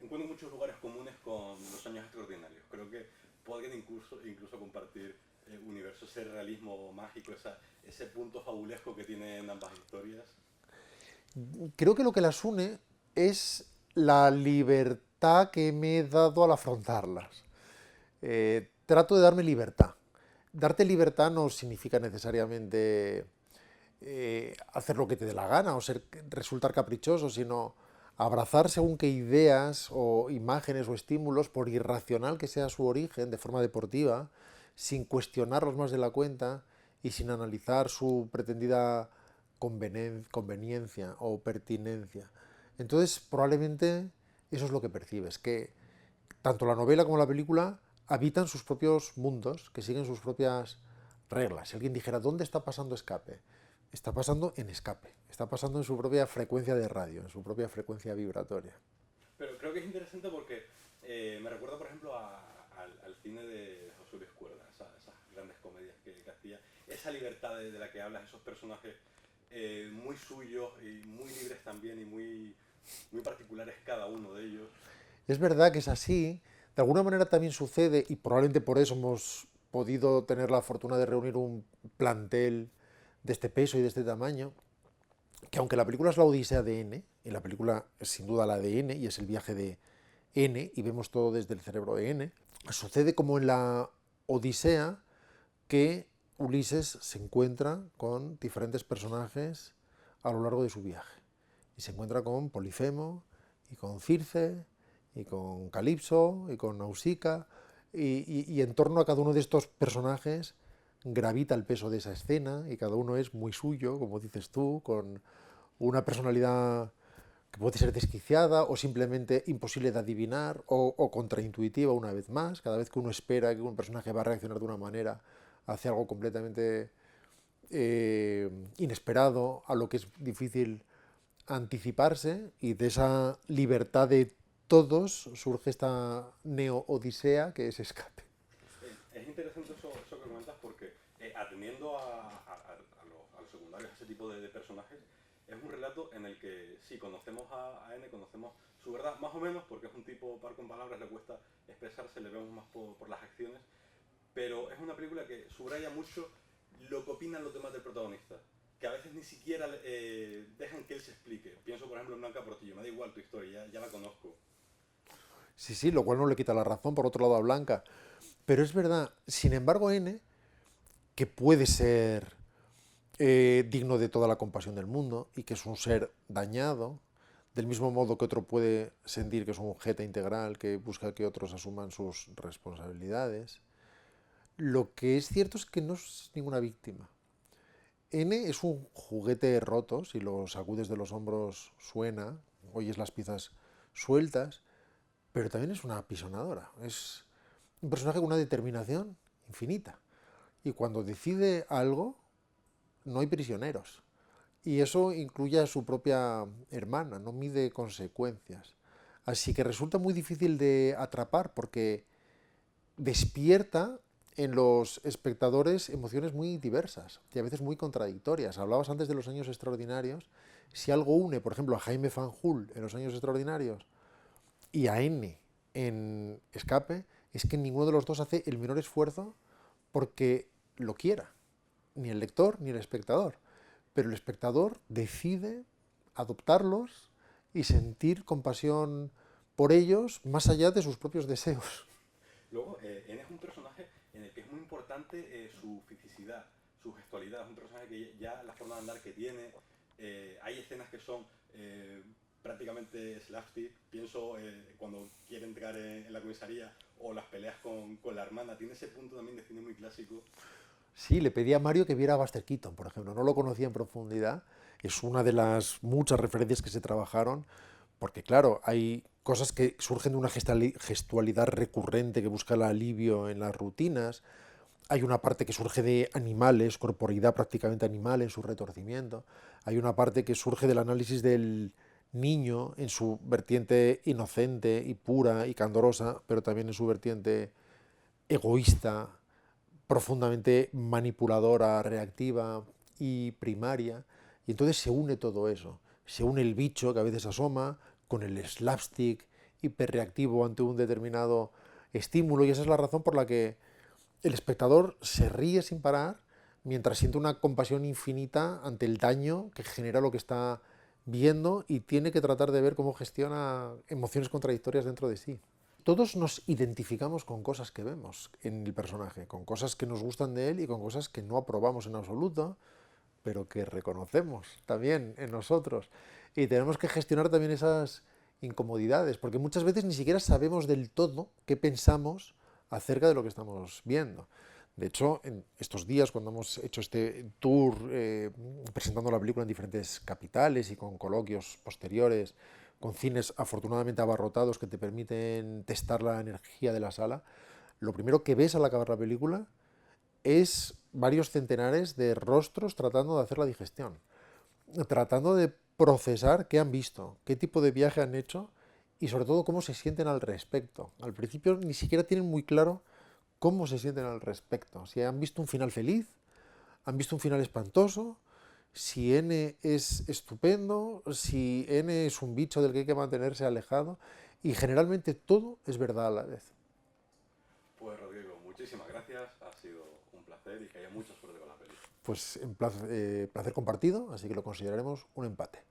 encuentro muchos lugares comunes con Los Años Extraordinarios. Creo que podrían incluso compartir universo, ese realismo mágico, ese punto fabulesco que tienen ambas historias. Creo que lo que las une es la libertad que me he dado al afrontarlas. Trato de darme libertad. Darte libertad no significa necesariamente hacer lo que te dé la gana o resultar caprichoso, sino abrazar según qué ideas o imágenes o estímulos, por irracional que sea su origen, de forma deportiva, sin cuestionarlos más de la cuenta y sin analizar su pretendida conveniencia o pertinencia. Entonces, probablemente eso es lo que percibes, que tanto la novela como la película habitan sus propios mundos, que siguen sus propias reglas. Si alguien dijera, ¿dónde está pasando Escape? Está pasando en Escape, está pasando en su propia frecuencia de radio, en su propia frecuencia vibratoria. Pero creo que es interesante porque me recuerda, por ejemplo, al cine de José Luis Cuerda, esas grandes comedias que hacía. Esa libertad de la que hablas, esos personajes muy suyos y muy libres también y muy particulares cada uno de ellos. Es verdad que es así, de alguna manera también sucede, y probablemente por eso hemos podido tener la fortuna de reunir un plantel de este peso y de este tamaño, que aunque la película es la Odisea de N, y la película es sin duda la de N, y es el viaje de N, y vemos todo desde el cerebro de N, sucede como en la Odisea que Ulises se encuentra con diferentes personajes a lo largo de su viaje. Y se encuentra con Polifemo, y con Circe, y con Calipso, y con Nausicaa, y en torno a cada uno de estos personajes gravita el peso de esa escena, y cada uno es muy suyo, como dices tú, con una personalidad que puede ser desquiciada o simplemente imposible de adivinar o contraintuitiva una vez más. Cada vez que uno espera que un personaje va a reaccionar de una manera, hace algo completamente inesperado, a lo que es difícil anticiparse, y de esa libertad de todos surge esta neo-odisea que es Escape. Es interesante eso que comentas porque atendiendo a los secundarios, a ese tipo de personajes, es un relato en el que sí, conocemos a N, conocemos su verdad, más o menos, porque es un tipo par con palabras, le cuesta expresarse, le vemos más por las acciones, pero es una película que subraya mucho lo que opinan los demás del protagonista, que a veces ni siquiera dejan que él se explique. Pienso, por ejemplo, en Blanca Portillo, me da igual tu historia, ya la conozco. Sí, sí, lo cual no le quita la razón, por otro lado, a Blanca. Pero es verdad, sin embargo, N, que puede ser digno de toda la compasión del mundo y que es un ser dañado, del mismo modo que otro puede sentir que es un jeta integral que busca que otros asuman sus responsabilidades. Lo que es cierto es que no es ninguna víctima. N es un juguete roto, si lo sacudes de los hombros suena, oyes las piezas sueltas, pero también es una apisonadora. Es un personaje con una determinación infinita. Y cuando decide algo, no hay prisioneros. Y eso incluye a su propia hermana, no mide consecuencias. Así que resulta muy difícil de atrapar porque despierta en los espectadores emociones muy diversas y a veces muy contradictorias. Hablabas antes de los años extraordinarios. Si algo une, por ejemplo, a Jaime Fanjul en los años extraordinarios y a N en Escape, es que ninguno de los dos hace el menor esfuerzo porque lo quiera, ni el lector ni el espectador. Pero el espectador decide adoptarlos y sentir compasión por ellos más allá de sus propios deseos. Luego, N es un personaje en el que es muy importante su fisicidad, su gestualidad. Es un personaje que ya la forma de andar que tiene, hay escenas que son prácticamente slapstick. Pienso cuando quiere entrar en la comisaría o las peleas con la hermana. Tiene ese punto también de cine muy clásico. Sí, le pedí a Mario que viera a Buster Keaton, por ejemplo. No lo conocía en profundidad. Es una de las muchas referencias que se trabajaron, porque claro, hay cosas que surgen de una gestualidad recurrente que busca el alivio en las rutinas. Hay una parte que surge de animales, corporeidad prácticamente animal en su retorcimiento. Hay una parte que surge del análisis del niño en su vertiente inocente y pura y candorosa, pero también en su vertiente egoísta, profundamente manipuladora, reactiva y primaria. Y entonces se une todo eso. Se une el bicho que a veces asoma con el slapstick hiperreactivo ante un determinado estímulo, y esa es la razón por la que el espectador se ríe sin parar mientras siente una compasión infinita ante el daño que genera lo que está viendo y tiene que tratar de ver cómo gestiona emociones contradictorias dentro de sí. Todos nos identificamos con cosas que vemos en el personaje, con cosas que nos gustan de él y con cosas que no aprobamos en absoluto, pero que reconocemos también en nosotros. Y tenemos que gestionar también esas incomodidades, porque muchas veces ni siquiera sabemos del todo qué pensamos acerca de lo que estamos viendo. De hecho, en estos días, cuando hemos hecho este tour presentando la película en diferentes capitales y con coloquios posteriores, con cines afortunadamente abarrotados que te permiten testar la energía de la sala, lo primero que ves al acabar la película es varios centenares de rostros tratando de hacer la digestión, tratando de procesar qué han visto, qué tipo de viaje han hecho y sobre todo cómo se sienten al respecto. Al principio ni siquiera tienen muy claro cómo se sienten al respecto. Si han visto un final feliz, han visto un final espantoso, si N es estupendo, si N es un bicho del que hay que mantenerse alejado, y generalmente todo es verdad a la vez. Pues Rodrigo, muchísimas gracias, ha sido un placer y que haya mucha suerte con la película. Pues en placer compartido, así que lo consideraremos un empate.